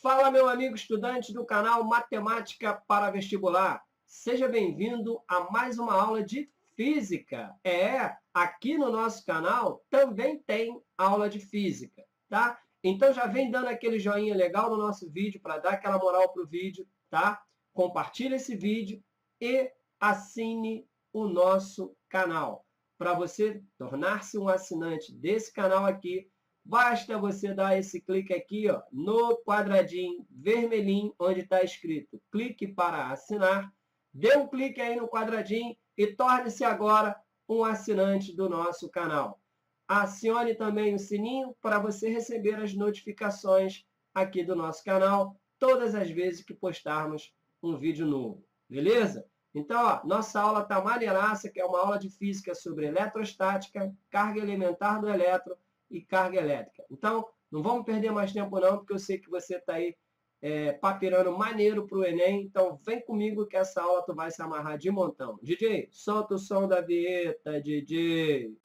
Fala, meu amigo estudante do canal Matemática para Vestibular. Seja bem-vindo a mais uma aula de Física. Aqui no nosso canal também tem aula de Física, tá? Então já vem dando aquele joinha legal no nosso vídeo para dar aquela moral para o vídeo, tá? Compartilhe esse vídeo e assine o nosso canal. Para você tornar-se um assinante desse canal aqui, basta você dar esse clique aqui, ó, no quadradinho vermelhinho, onde está escrito clique para assinar. Dê um clique aí no quadradinho e torne-se agora um assinante do nosso canal. Acione também o sininho para você receber as notificações aqui do nosso canal, todas as vezes que postarmos um vídeo novo, beleza? Então, ó, nossa aula está maneiraça, que é uma aula de física sobre eletrostática, carga elementar do elétron e carga elétrica. Então, não vamos perder mais tempo não, porque eu sei que você está aí papirando maneiro para o Enem. Então, vem comigo que essa aula tu vai se amarrar de montão. DJ, solta o som da vinheta, DJ.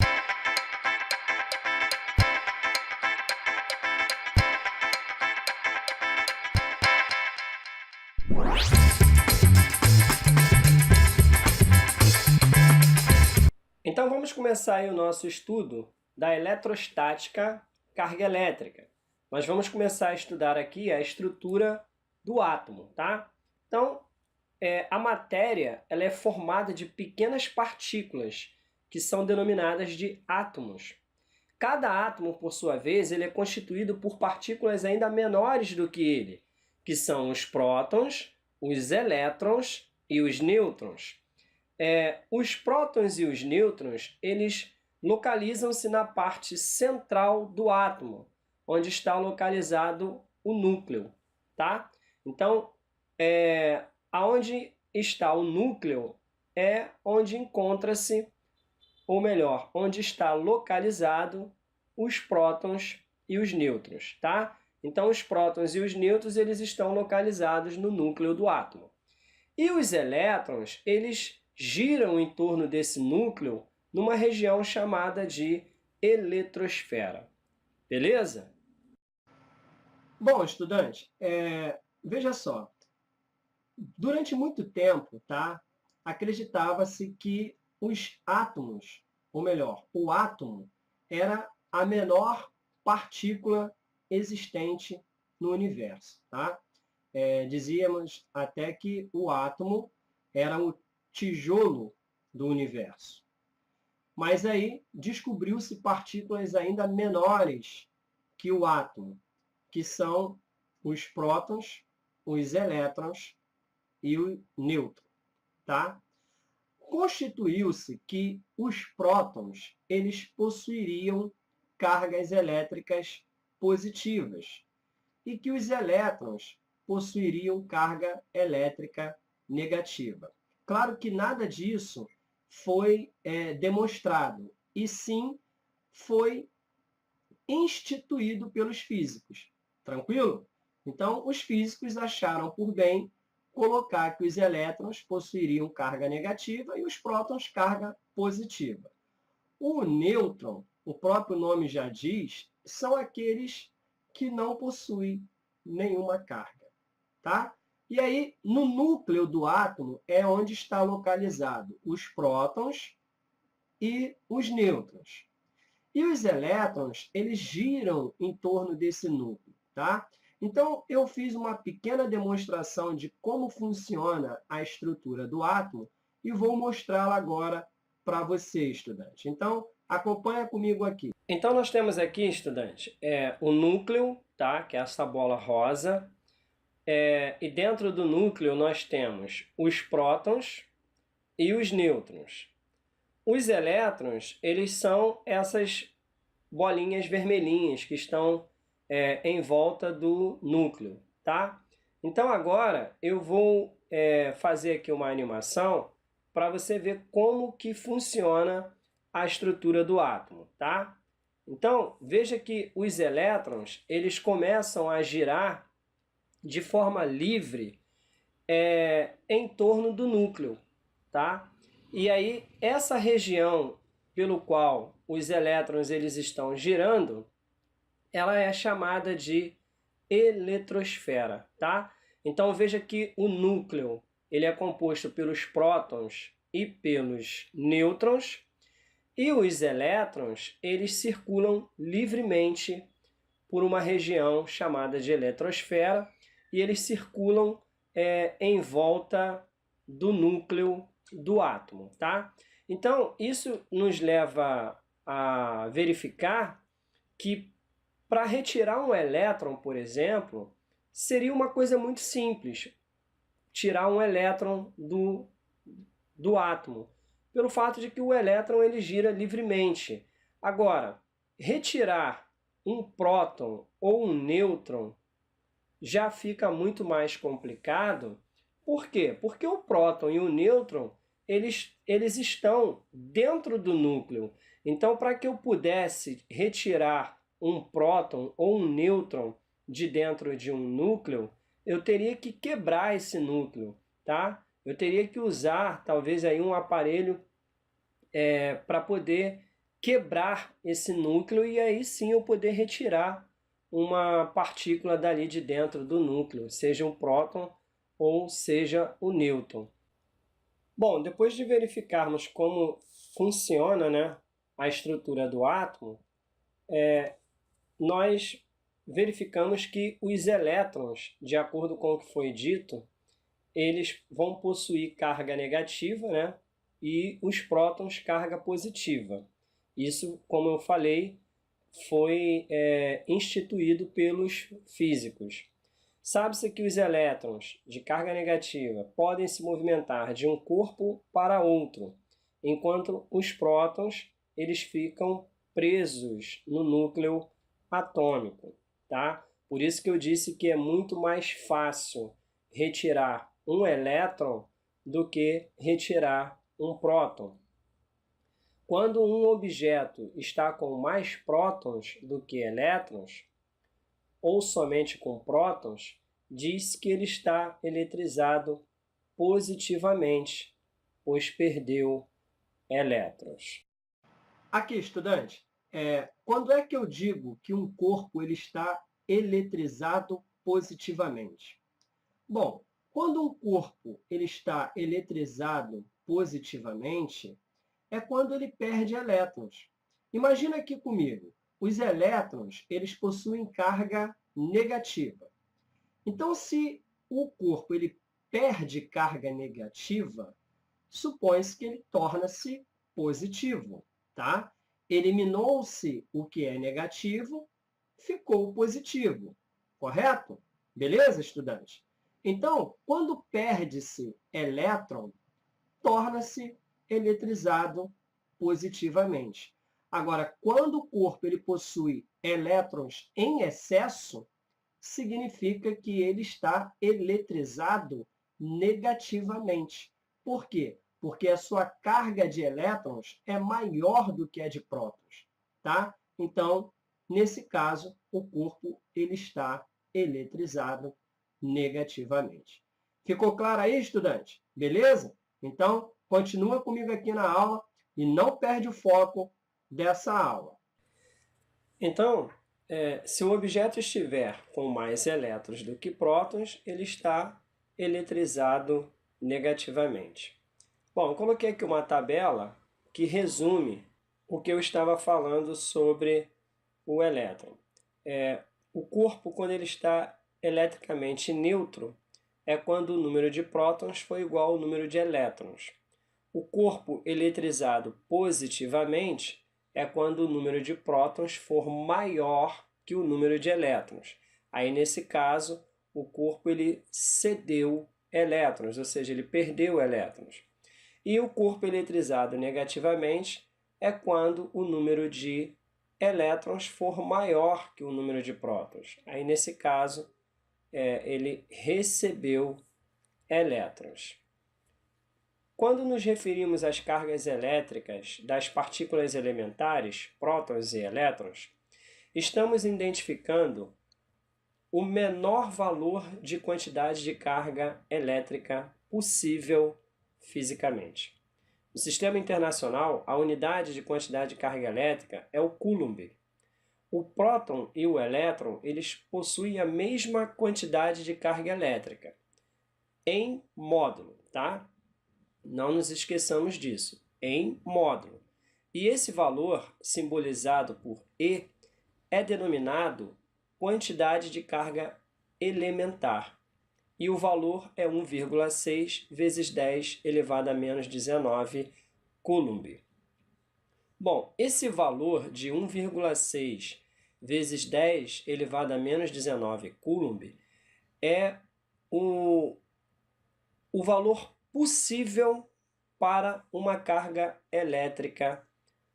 Então, vamos começar aí o nosso estudo da eletrostática carga elétrica. Nós vamos começar a estudar aqui a estrutura do átomo, tá? Então, a matéria ela é formada de pequenas partículas que são denominadas de átomos. Cada átomo, por sua vez, ele é constituído por partículas ainda menores do que ele, que são os prótons, os elétrons e os nêutrons. Os prótons e os nêutrons, eles localizam-se na parte central do átomo, onde está localizado o núcleo, tá? Então, aonde está o núcleo é onde encontra-se, ou melhor, onde está localizado os prótons e os nêutrons, tá? Então, os prótons e os nêutrons, eles estão localizados no núcleo do átomo. E os elétrons, eles giram em torno desse núcleo numa região chamada de eletrosfera. Beleza? Bom, estudante, veja só. Durante muito tempo, tá, acreditava-se que os átomos, ou melhor, o átomo, era a menor partícula existente no universo. Tá? Dizíamos até que o átomo era o tijolo do universo. Mas aí descobriu-se partículas ainda menores que o átomo, que são os prótons, os elétrons e o nêutron, tá? Constituiu-se que os prótons, eles possuiriam cargas elétricas positivas e que os elétrons possuiriam carga elétrica negativa. Claro que nada disso foi demonstrado, e sim foi instituído pelos físicos. Tranquilo? Então, os físicos acharam por bem colocar que os elétrons possuiriam carga negativa e os prótons carga positiva. O nêutron, o próprio nome já diz, são aqueles que não possuem nenhuma carga, tá? E aí, no núcleo do átomo é onde está localizado os prótons e os nêutrons. E os elétrons, eles giram em torno desse núcleo, tá? Então, eu fiz uma pequena demonstração de como funciona a estrutura do átomo e vou mostrá-la agora para você, estudante. Então, acompanha comigo aqui. Então, nós temos aqui, estudante, o núcleo, tá? Que é essa bola rosa. E dentro do núcleo nós temos os prótons e os nêutrons. Os elétrons, eles são essas bolinhas vermelhinhas que estão em volta do núcleo, tá? Então agora eu vou fazer aqui uma animação para você ver como que funciona a estrutura do átomo, tá? Então veja que os elétrons, eles começam a girar de forma livre em torno do núcleo, tá? E aí essa região pelo qual os elétrons eles estão girando, ela é chamada de eletrosfera, tá? Então veja que o núcleo ele é composto pelos prótons e pelos nêutrons, e os elétrons eles circulam livremente por uma região chamada de eletrosfera, e eles circulam em volta do núcleo do átomo, tá? Então, isso nos leva a verificar que para retirar um elétron, por exemplo, seria uma coisa muito simples, tirar um elétron do átomo, pelo fato de que o elétron ele gira livremente. Agora, retirar um próton ou um nêutron já fica muito mais complicado. Por quê? Porque o próton e o nêutron eles estão dentro do núcleo. Então, para que eu pudesse retirar um próton ou um nêutron de dentro de um núcleo, eu teria que quebrar esse núcleo, tá? Eu teria que usar talvez aí um aparelho para poder quebrar esse núcleo e aí sim eu poder retirar uma partícula dali de dentro do núcleo, seja um próton ou seja o nêutron. Bom, depois de verificarmos como funciona, né, a estrutura do átomo, nós verificamos que os elétrons, de acordo com o que foi dito, eles vão possuir carga negativa, né, e os prótons carga positiva. Isso, como eu falei, foi instituído pelos físicos. Sabe-se que os elétrons de carga negativa podem se movimentar de um corpo para outro, enquanto os prótons eles ficam presos no núcleo atômico, tá? Por isso que eu disse que é muito mais fácil retirar um elétron do que retirar um próton. Quando um objeto está com mais prótons do que elétrons, ou somente com prótons, diz que ele está eletrizado positivamente, pois perdeu elétrons. Aqui, estudante, quando é que eu digo que um corpo ele está eletrizado positivamente? Bom, quando um corpo ele está eletrizado positivamente, é quando ele perde elétrons. Imagina aqui comigo, os elétrons eles possuem carga negativa. Então, se o corpo ele perde carga negativa, supõe-se que ele torna-se positivo, tá? Eliminou-se o que é negativo, ficou positivo, correto? Beleza, estudante? Então, quando perde-se elétron, torna-se eletrizado positivamente. Agora, quando o corpo ele possui elétrons em excesso, significa que ele está eletrizado negativamente. Por quê? Porque a sua carga de elétrons é maior do que a de prótons, tá? Então, nesse caso, o corpo ele está eletrizado negativamente. Ficou claro aí, estudante? Beleza? Então, continua comigo aqui na aula e não perde o foco dessa aula. Então, se o objeto estiver com mais elétrons do que prótons, ele está eletrizado negativamente. Bom, eu coloquei aqui uma tabela que resume o que eu estava falando sobre o elétron. O corpo, quando ele está eletricamente neutro, é quando o número de prótons for igual ao número de elétrons. O corpo eletrizado positivamente é quando o número de prótons for maior que o número de elétrons. Aí, nesse caso, o corpo ele cedeu elétrons, ou seja, ele perdeu elétrons. E o corpo eletrizado negativamente é quando o número de elétrons for maior que o número de prótons. Aí, nesse caso, ele recebeu elétrons. Quando nos referimos às cargas elétricas das partículas elementares, prótons e elétrons, estamos identificando o menor valor de quantidade de carga elétrica possível fisicamente. No sistema internacional, a unidade de quantidade de carga elétrica é o Coulomb. O próton e o elétron, eles possuem a mesma quantidade de carga elétrica em módulo, tá? Não nos esqueçamos disso, em módulo. E esse valor, simbolizado por E, é denominado quantidade de carga elementar. E o valor é 1,6 vezes 10 elevado a menos 19 Coulomb. Bom, esse valor de 1,6 vezes 10 elevado a menos 19 Coulomb é o valor possível para uma carga elétrica,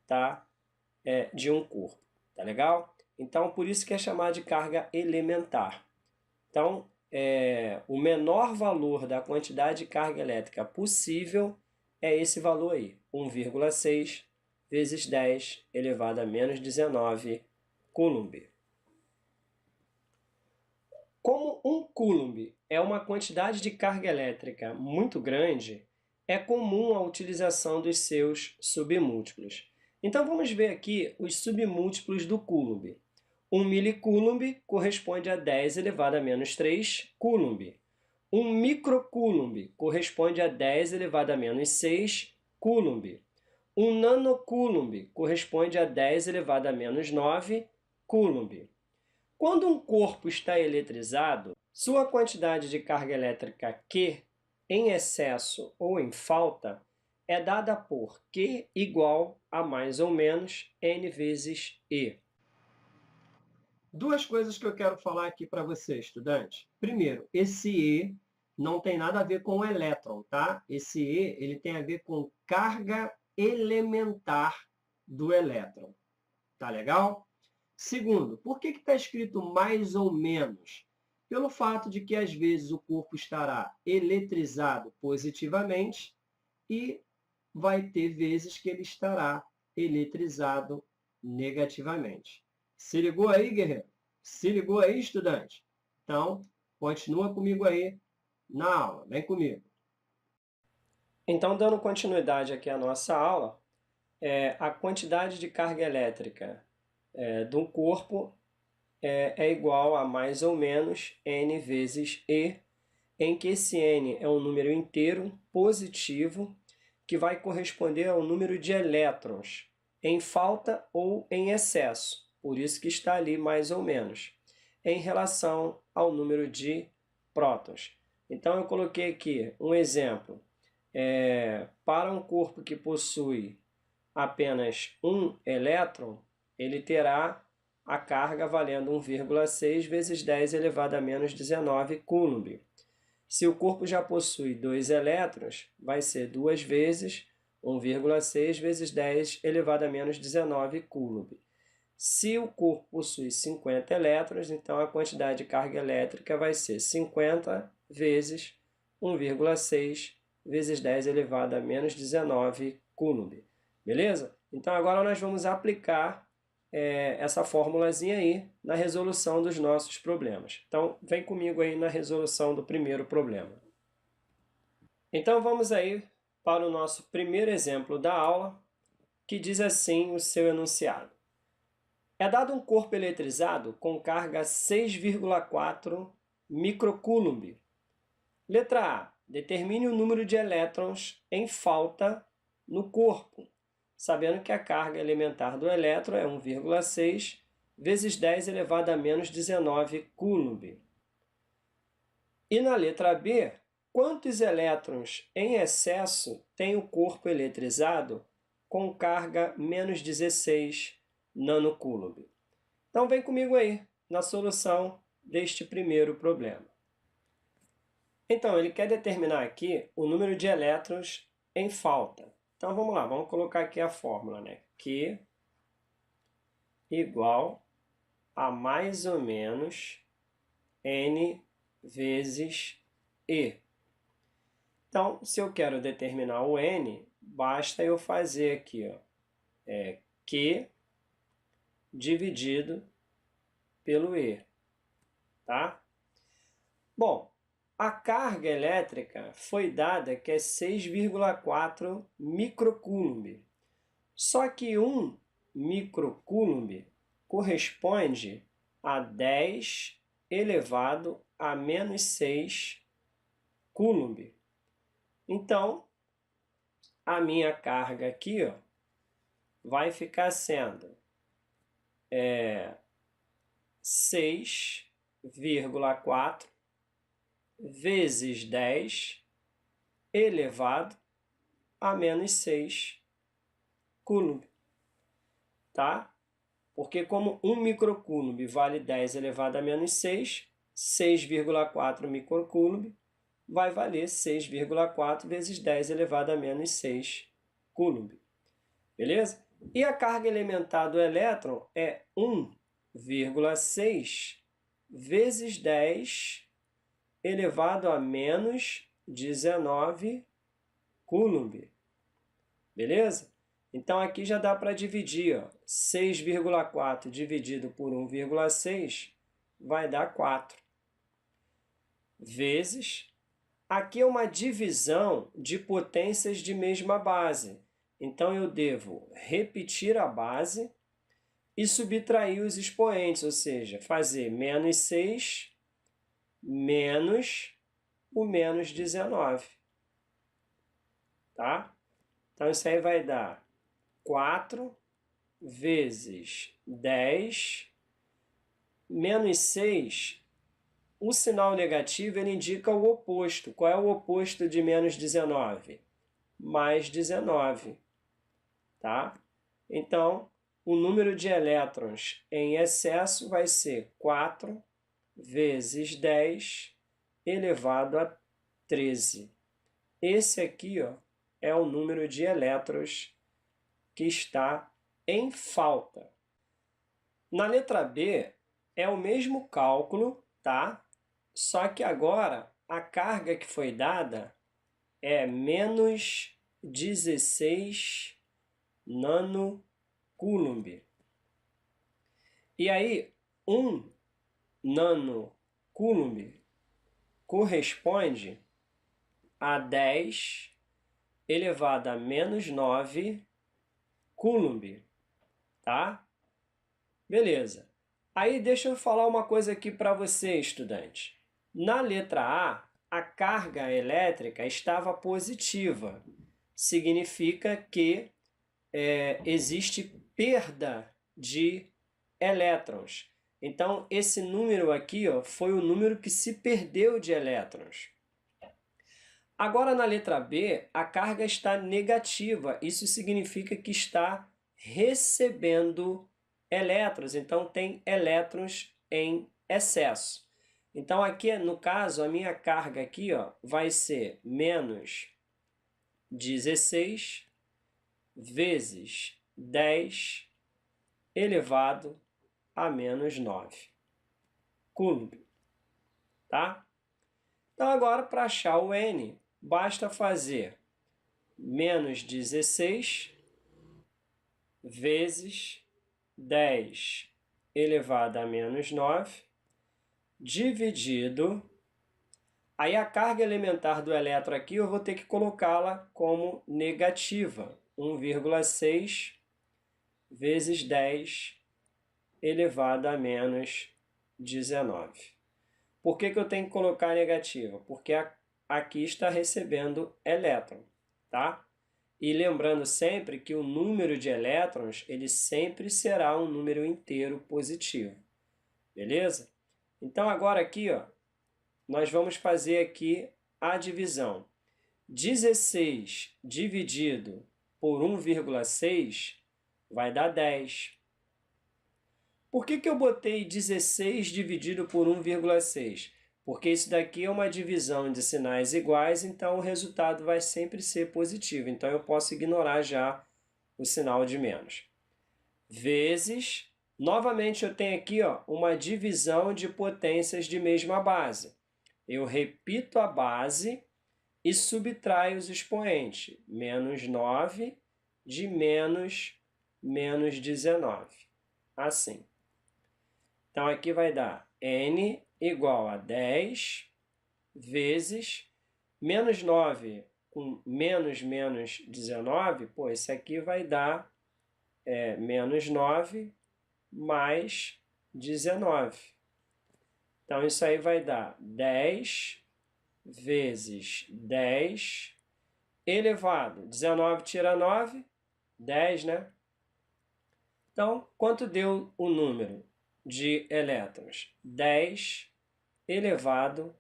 tá? De um corpo, tá legal? Então, por isso que é chamado de carga elementar. Então, o menor valor da quantidade de carga elétrica possível é esse valor aí, 1,6 vezes 10 elevado a menos 19 Coulomb. Como 1 Coulomb é uma quantidade de carga elétrica muito grande, é comum a utilização dos seus submúltiplos. Então vamos ver aqui os submúltiplos do Coulomb. 1 milicoulomb corresponde a 10 elevado a menos 3 Coulomb. 1 microcoulomb corresponde a 10 elevado a menos 6 Coulomb. 1 nanocoulomb corresponde a 10 elevado a menos 9 Coulomb. Quando um corpo está eletrizado, sua quantidade de carga elétrica Q, em excesso ou em falta, é dada por Q igual a mais ou menos N vezes E. Duas coisas que eu quero falar aqui para você, estudante. Primeiro, esse E não tem nada a ver com o elétron, tá? Esse E ele tem a ver com carga elementar do elétron. Tá legal? Segundo, por que está escrito mais ou menos? Pelo fato de que, às vezes, o corpo estará eletrizado positivamente e vai ter vezes que ele estará eletrizado negativamente. Se ligou aí, guerreiro? Se ligou aí, estudante? Então, continua comigo aí na aula. Vem comigo. Então, dando continuidade aqui à nossa aula, a quantidade de carga elétrica de um corpo é igual a mais ou menos N vezes E, em que esse N é um número inteiro positivo que vai corresponder ao número de elétrons em falta ou em excesso, por isso que está ali mais ou menos, em relação ao número de prótons. Então eu coloquei aqui um exemplo. Para um corpo que possui apenas um elétron, ele terá a carga valendo 1,6 vezes 10 elevado a menos 19 Coulomb. Se o corpo já possui 2 elétrons, vai ser 2 vezes 1,6 vezes 10 elevado a menos 19 Coulomb. Se o corpo possui 50 elétrons, então a quantidade de carga elétrica vai ser 50 vezes 1,6 vezes 10 elevado a menos 19 Coulomb. Beleza? Então agora nós vamos aplicar essa formulazinha aí na resolução dos nossos problemas. Então vem comigo aí na resolução do primeiro problema. Então vamos aí para o nosso primeiro exemplo da aula, que diz assim o seu enunciado. É dado um corpo eletrizado com carga 6,4 microcoulomb. Letra A. Determine o número de elétrons em falta no corpo, sabendo que a carga elementar do elétron é 1,6 vezes 10 elevado a menos 19 Coulomb. E na letra B, quantos elétrons em excesso tem o corpo eletrizado com carga menos 16 nanocoulomb? Então vem comigo aí na solução deste primeiro problema. Então, ele quer determinar aqui o número de elétrons em falta. Então, vamos lá, vamos colocar aqui a fórmula, né? Q igual a mais ou menos N vezes E. Então, se eu quero determinar o N, basta eu fazer aqui, ó, Q dividido pelo E, tá? Bom, a carga elétrica foi dada que é 6,4 microcoulomb. Só que 1 microcoulomb corresponde a 10 elevado a menos 6 coulomb. Então, a minha carga aqui, ó, vai ficar sendo 6,4 vezes 10 elevado a menos 6 coulomb, tá? Porque como 1 microcoulomb vale 10 elevado a menos 6, 6,4 microcoulomb vai valer 6,4 vezes 10 elevado a menos 6 coulomb. Beleza? E a carga elementar do elétron é 1,6 vezes 10 elevado a menos 19 coulomb. Beleza? Então aqui já dá para dividir, ó. 6,4 dividido por 1,6 vai dar 4. Vezes, aqui é uma divisão de potências de mesma base. Então eu devo repetir a base e subtrair os expoentes, ou seja, fazer menos 6 menos o menos 19. Tá? Então isso aí vai dar 4 vezes 10 menos 6. O sinal negativo ele indica o oposto. Qual é o oposto de menos 19? Mais 19. Tá? Então, o número de elétrons em excesso vai ser 4 vezes 10 elevado a 13. Esse aqui, ó, é o número de elétrons que está em falta. Na letra B, é o mesmo cálculo, tá? Só que agora a carga que foi dada é menos 16 nanocoulomb. E aí, 1 nanocoulomb corresponde a 10 elevado a menos 9 coulomb, tá? Beleza. Aí deixa eu falar uma coisa aqui para você, estudante. Na letra a carga elétrica estava positiva. Significa que existe perda de elétrons. Então, esse número aqui, ó, foi o número que se perdeu de elétrons. Agora, na letra B, a carga está negativa. Isso significa que está recebendo elétrons. Então, tem elétrons em excesso. Então, aqui, no caso, a minha carga aqui, ó, vai ser menos 16 vezes 10 elevado a menos 9 coulomb. Tá? Então, agora, para achar o N, basta fazer menos 16 vezes 10 elevado a menos 9 dividido. Aí a carga elementar do elétron aqui eu vou ter que colocá-la como negativa. 1,6 vezes 10 elevado a menos 19. Por que eu tenho que colocar negativa? Porque aqui está recebendo elétron, tá? E lembrando sempre que o número de elétrons, ele sempre será um número inteiro positivo. Beleza? Então agora aqui, ó, nós vamos fazer aqui a divisão. 16 dividido por 1,6 vai dar 10. Por que eu botei 16 dividido por 1,6? Porque isso daqui é uma divisão de sinais iguais, então o resultado vai sempre ser positivo. Então eu posso ignorar já o sinal de menos. Vezes, novamente eu tenho aqui, ó, uma divisão de potências de mesma base. Eu repito a base e subtraio os expoentes. Menos 9 de menos 19. Assim. Então, aqui vai dar N igual a 10 vezes menos 9 com menos 19. Pô, esse aqui vai dar menos 9 mais 19. Então, isso aí vai dar 10 vezes 10 elevado. 19 tira 9, 10, né? Então, quanto deu o número de elétrons? 10 elevado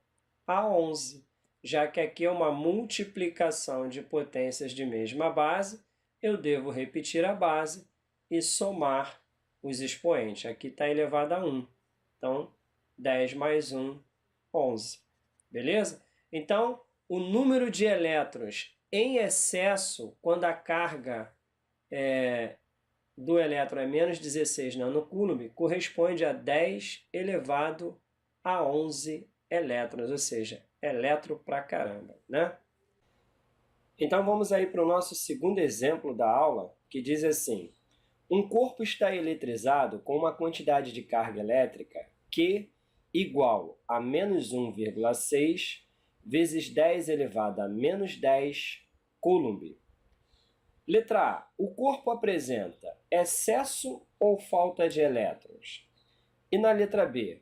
a 11. Já que aqui é uma multiplicação de potências de mesma base, eu devo repetir a base e somar os expoentes. Aqui está elevado a 1. Então, 10 mais 1, 11. Beleza? Então, o número de elétrons em excesso, quando a carga do elétron é menos 16 nanocoulomb, corresponde a 10 elevado a 11 elétrons, ou seja, elétron pra caramba, né? Então vamos aí para o nosso segundo exemplo da aula, que diz assim: um corpo está eletrizado com uma quantidade de carga elétrica Q igual a menos 1,6 vezes 10 elevado a menos 10 coulomb. Letra A. O corpo apresenta excesso ou falta de elétrons? E na letra B,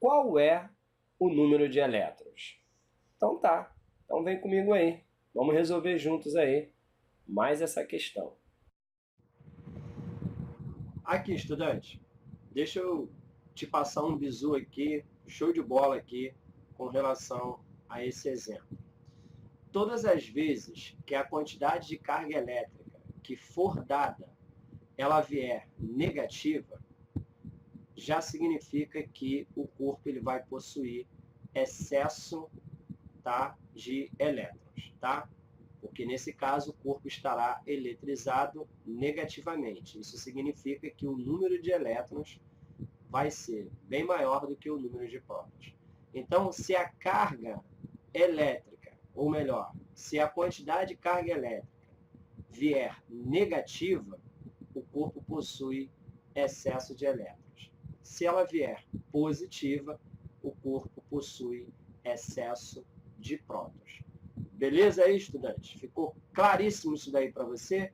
qual é o número de elétrons? Então tá, então vem comigo aí. Vamos resolver juntos aí mais essa questão. Aqui, estudante, deixa eu te passar um bizu aqui, show de bola aqui, com relação a esse exemplo. Todas as vezes que a quantidade de carga elétrica que for dada, ela vier negativa, já significa que o corpo ele vai possuir excesso, tá, de elétrons, tá? Porque nesse caso o corpo estará eletrizado negativamente. Isso significa que o número de elétrons vai ser bem maior do que o número de prótons. Então, se a carga elétrica, ou melhor, se a quantidade de carga elétrica vier negativa, o corpo possui excesso de elétrons. Se ela vier positiva, o corpo possui excesso de prótons. Beleza aí, estudante? Ficou claríssimo isso daí para você?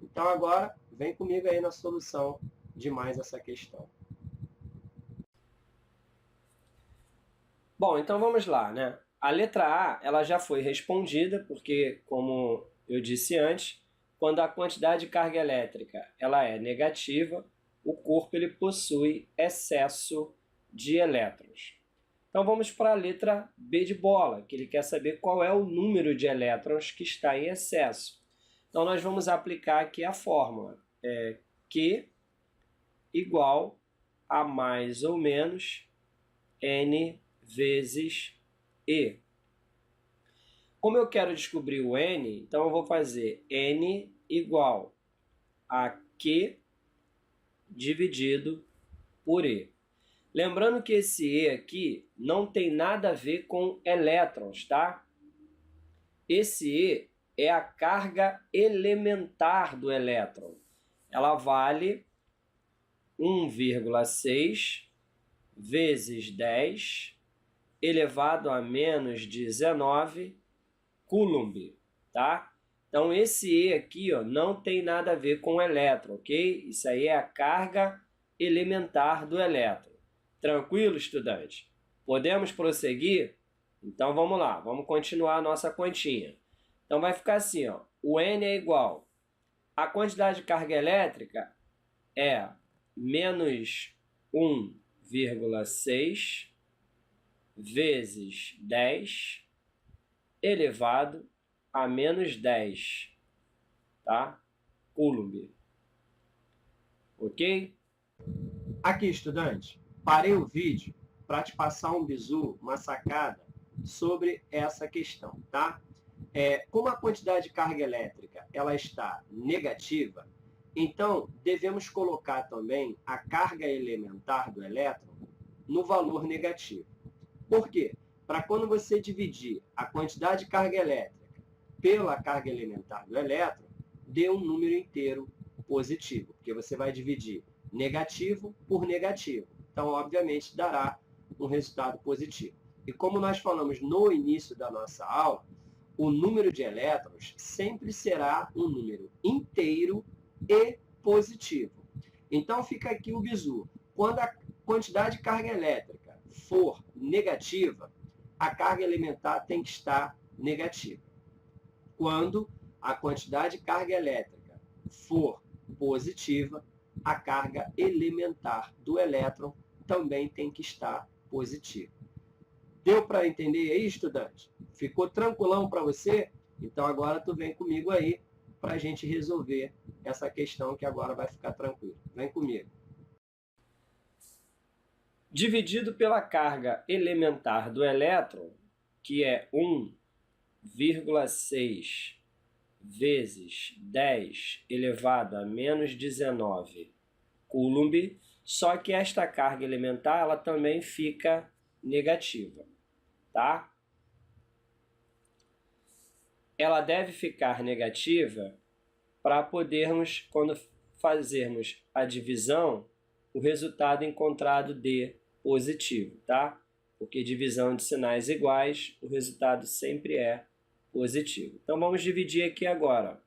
Então agora, vem comigo aí na solução de mais essa questão. Bom, então vamos lá, né? A letra A, ela já foi respondida, porque, como eu disse antes, quando a quantidade de carga elétrica ela é negativa, o corpo ele possui excesso de elétrons. Então vamos para a letra B de bola, que ele quer saber qual é o número de elétrons que está em excesso. Então nós vamos aplicar aqui a fórmula, Q igual a mais ou menos N vezes E. Como eu quero descobrir o N, então eu vou fazer N igual a Q dividido por E. Lembrando que esse E aqui não tem nada a ver com elétrons, tá? Esse E é a carga elementar do elétron. Ela vale 1,6 vezes 10 elevado a menos 19 coulomb, tá? Então esse E aqui, ó, não tem nada a ver com elétron, ok? Isso aí é a carga elementar do elétron. Tranquilo, estudante? Podemos prosseguir? Então vamos lá, vamos continuar a nossa continha. Então vai ficar assim, ó, o N é igual a quantidade de carga elétrica é menos 1,6 vezes 10 elevado a menos 10, tá? Coulomb. Ok? Aqui, estudante, parei o vídeo para te passar um bizu, uma sacada sobre essa questão, tá? Como a quantidade de carga elétrica ela está negativa, então devemos colocar também a carga elementar do elétron no valor negativo. Por quê? Para quando você dividir a quantidade de carga elétrica pela carga elementar do elétron, dê um número inteiro positivo, porque você vai dividir negativo por negativo. Então, obviamente, dará um resultado positivo. E como nós falamos no início da nossa aula, o número de elétrons sempre será um número inteiro e positivo. Então fica aqui o bizu. Quando a quantidade de carga elétrica for negativa, a carga elementar tem que estar negativa. Quando a quantidade de carga elétrica for positiva, a carga elementar do elétron também tem que estar positiva. Deu para entender aí, estudante? Ficou tranquilão para você? Então agora tu vem comigo aí para a gente resolver essa questão que agora vai ficar tranquilo. Vem comigo. Dividido pela carga elementar do elétron, que é 1,6 vezes 10 elevado a menos 19 Coulomb, só que esta carga elementar ela também fica negativa, tá? Ela deve ficar negativa para podermos, quando fazermos a divisão, o resultado encontrado dê positivo, tá? Porque divisão de sinais iguais, o resultado sempre é positivo. Então vamos dividir aqui agora.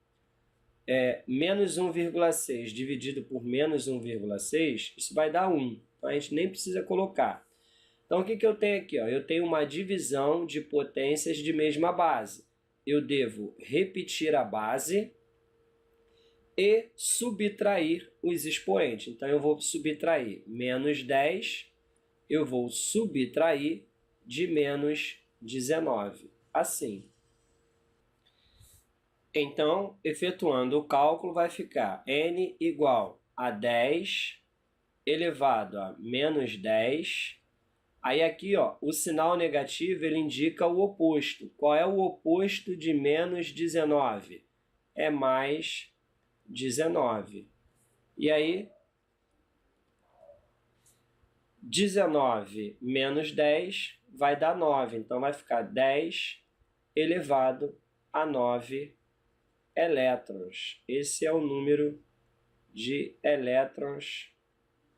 Menos 1,6 dividido por menos 1,6, isso vai dar 1. Então a gente nem precisa colocar. Então o que eu tenho aqui? Eu tenho uma divisão de potências de mesma base. Eu devo repetir a base e subtrair os expoentes. Então eu vou subtrair menos 10, eu vou subtrair de menos 19. Assim. Então, efetuando o cálculo, vai ficar n igual a 10 elevado a menos 10. Aí aqui, o sinal negativo ele indica o oposto. Qual é o oposto de menos 19? É mais 19. E aí, 19 menos 10 vai dar 9. Então, vai ficar 10 elevado a 9 elétrons. Esse é o número de elétrons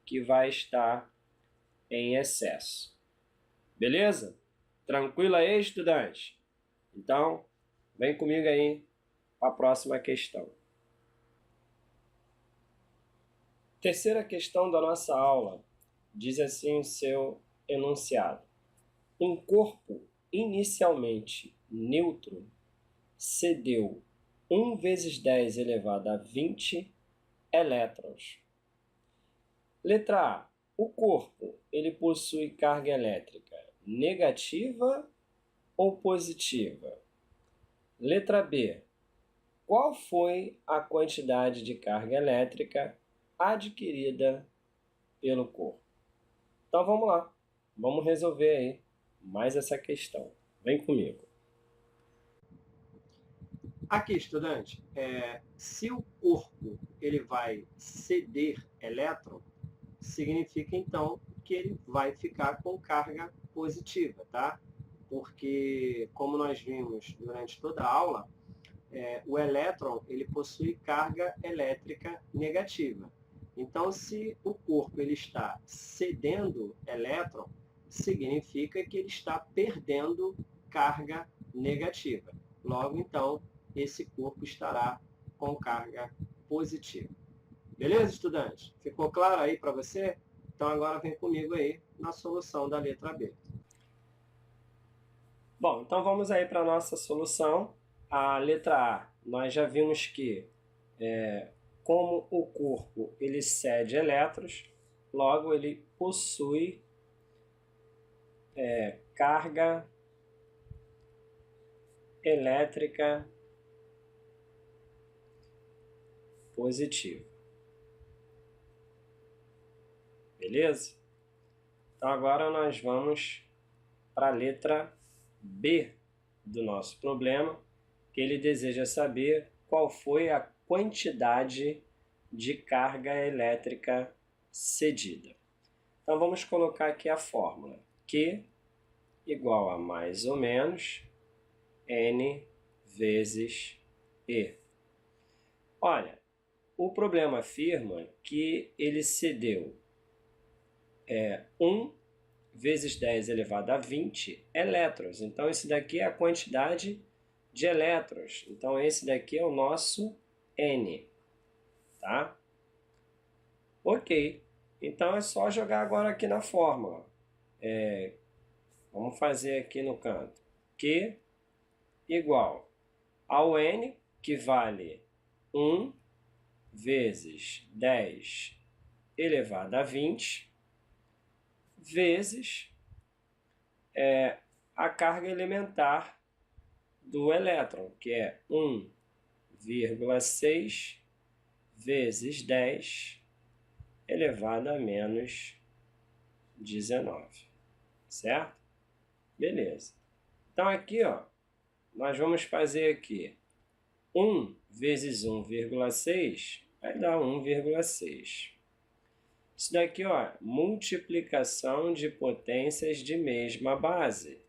que vai estar em excesso. Beleza? Tranquilo aí, estudante? Então, vem comigo aí para a próxima questão. Terceira questão da nossa aula diz assim o seu enunciado. Um corpo inicialmente neutro cedeu 1 vezes 10 elevado a 20 elétrons. Letra A. O corpo ele possui carga elétrica negativa ou positiva? Letra B. Qual foi a quantidade de carga elétrica adquirida pelo corpo? Então vamos lá. Vamos resolver aí mais essa questão. Vem comigo. Aqui, estudante, se o corpo ele vai ceder elétron, significa então que ele vai ficar com carga positiva, tá? Porque, como nós vimos durante toda a aula, o elétron ele possui carga elétrica negativa. Então, se o corpo ele está cedendo elétron, significa que ele está perdendo carga negativa. Logo, então, esse corpo estará com carga positiva. Beleza, estudante? Ficou claro aí para você? Então agora vem comigo aí na solução da letra B. Bom, então vamos aí para a nossa solução. A letra A, nós já vimos que como o corpo ele cede elétrons, logo ele possui carga elétrica positiva. Beleza? Então agora nós vamos para a letra B do nosso problema, que ele deseja saber qual foi a quantidade de carga elétrica cedida. Então vamos colocar aqui a fórmula. Q igual a mais ou menos N vezes E. Olha, o problema afirma que ele cedeu 1 vezes 10 elevado a 20 elétrons. Então, esse daqui é a quantidade de elétrons. Então, esse daqui é o nosso N. Tá? Ok. Então é só jogar agora aqui na fórmula. Vamos fazer aqui no canto. Q igual ao N, que vale 1 vezes 10 elevado a 20, vezes a carga elementar do elétron, que é 1,6 vezes 10 elevado a menos 19, certo? Beleza. Então aqui, ó, nós vamos fazer aqui 1 vezes 1,6 vai dar 1,6. Isso daqui, ó, multiplicação de potências de mesma base.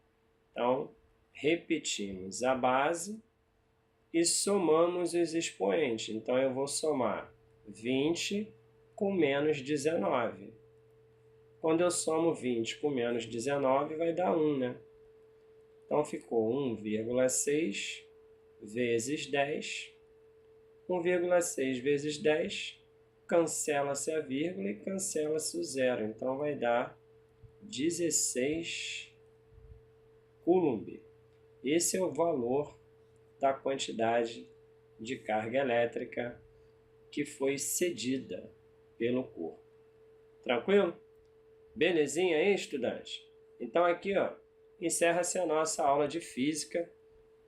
Então, repetimos a base e somamos os expoentes. Então, eu vou somar 20 com menos 19. Quando eu somo 20 com menos 19, vai dar 1, né? Então, ficou 1,6 vezes 10. 1,6 vezes 10, cancela-se a vírgula e cancela-se o zero. Então, vai dar 16 Coulomb. Esse é o valor da quantidade de carga elétrica que foi cedida pelo corpo. Tranquilo? Belezinha aí, estudante? Então aqui, ó, encerra-se a nossa aula de física,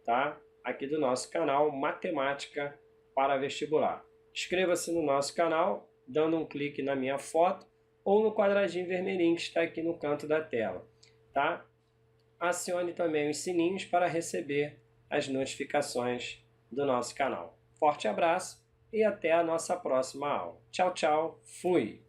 tá? Aqui do nosso canal Matemática para Vestibular. Inscreva-se no nosso canal, dando um clique na minha foto ou no quadradinho vermelhinho que está aqui no canto da tela, tá? Acione também os sininhos para receber as notificações do nosso canal. Forte abraço e até a nossa próxima aula. Tchau, tchau. Fui!